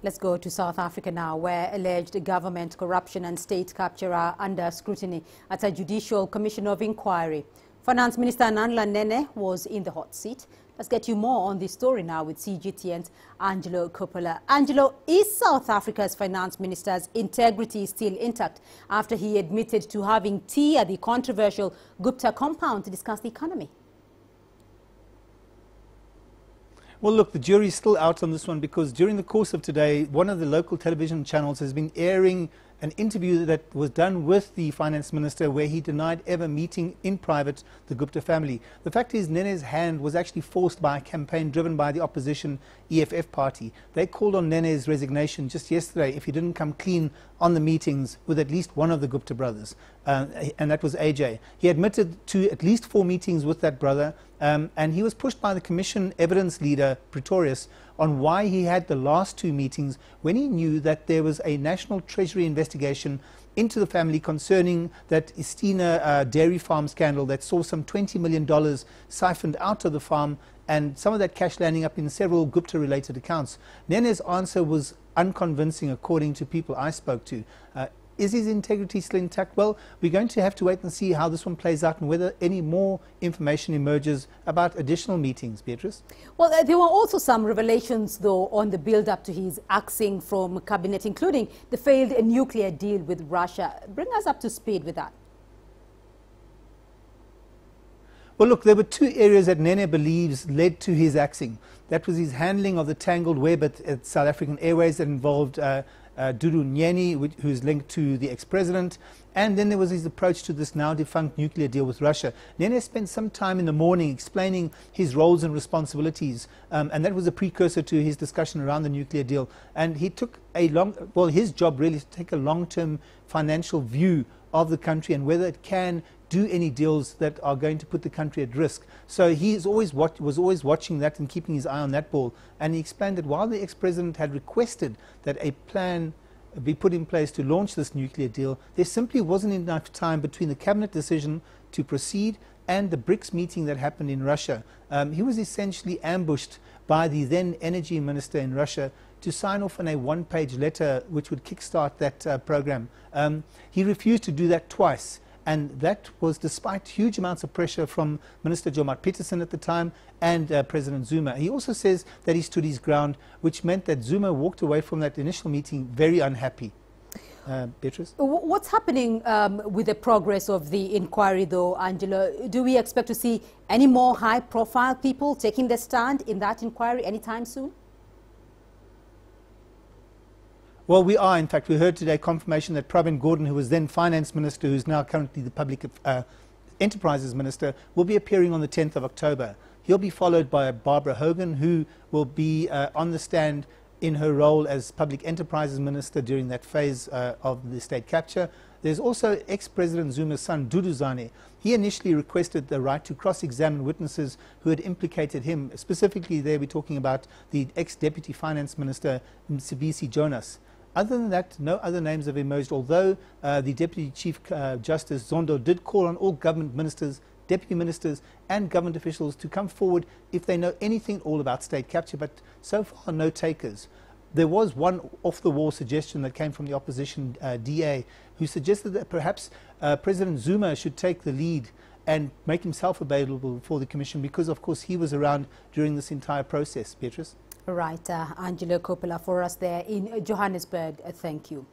Let's go to South Africa now, where alleged government corruption and state capture are under scrutiny at a judicial commission of inquiry. Finance Minister Nnhlanhla Nehneh was in the hot seat. Let's get you more on this story now with CGTN's Angelo Coppola. Angelo, is South Africa's finance minister's integrity still intact after he admitted to having tea at the controversial Gupta compound to discuss the economy? Well, look, the jury's still out on this one because during the course of today, one of the local television channels has been airing an interview that was done with the finance minister where he denied ever meeting in private the Gupta family. The fact is, Nene's hand was actually forced by a campaign driven by the opposition EFF party. They called on Nene's resignation just yesterday if he didn't come clean on the meetings with at least one of the Gupta brothers, and that was AJ. He admitted to at least 4 meetings with that brother, and he was pushed by the commission evidence leader, Pretorius, on why he had the last 2 meetings when he knew that there was a National Treasury investigation into the family concerning that Istina dairy farm scandal that saw some $20 million siphoned out of the farm and some of that cash landing up in several Gupta-related accounts. Nene's answer was unconvincing according to people I spoke to. Is his integrity still intact? Well, we're going to have to wait and see how this one plays out and whether any more information emerges about additional meetings. Beatrice? Well, there were also some revelations, though, on the build-up to his axing from cabinet, including the failed nuclear deal with Russia. Bring us up to speed with that. Well, look, there were 2 areas that Nene believes led to his axing. That was his handling of the tangled web at South African Airways that involved Dudu Nyeni, who's linked to the ex-president, and then there was his approach to this now-defunct nuclear deal with Russia. Nene spent some time in the morning explaining his roles and responsibilities, and that was a precursor to his discussion around the nuclear deal. And he took his job really is to take a long-term financial view of the country and whether it can do any deals that are going to put the country at risk. So he was always watching that and keeping his eye on that ball. And he explained that while the ex-president had requested that a plan be put in place to launch this nuclear deal, there simply wasn't enough time between the cabinet decision to proceed and the BRICS meeting that happened in Russia. He was essentially ambushed by the then energy minister in Russia to sign off on a 1-page letter which would kickstart that program. He refused to do that twice. And that was despite huge amounts of pressure from Minister Jomart Peterson at the time and President Zuma. He also says that he stood his ground, which meant that Zuma walked away from that initial meeting very unhappy. Beatrice? What's happening with the progress of the inquiry, though, Angelo? Do we expect to see any more high-profile people taking their stand in that inquiry anytime soon? Well, we are. In fact, we heard today confirmation that Pravin Gordhan, who was then finance minister, who's now currently the public enterprises minister, will be appearing on the 10th of October. He'll be followed by Barbara Hogan, who will be on the stand in her role as public enterprises minister during that phase of the state capture. There's also ex-President Zuma's son, Dudu Zane. He initially requested the right to cross-examine witnesses who had implicated him. Specifically, there we're talking about the ex-deputy finance minister, Msebisi Jonas. Other than that, no other names have emerged, although the Deputy Chief Justice Zondo did call on all government ministers, deputy ministers and government officials to come forward if they know anything at all about state capture, but so far no takers. There was one off-the-wall suggestion that came from the opposition DA who suggested that perhaps President Zuma should take the lead and make himself available for the commission because, of course, he was around during this entire process. Beatrice? Right, Angelo Coppola for us there in Johannesburg. Thank you.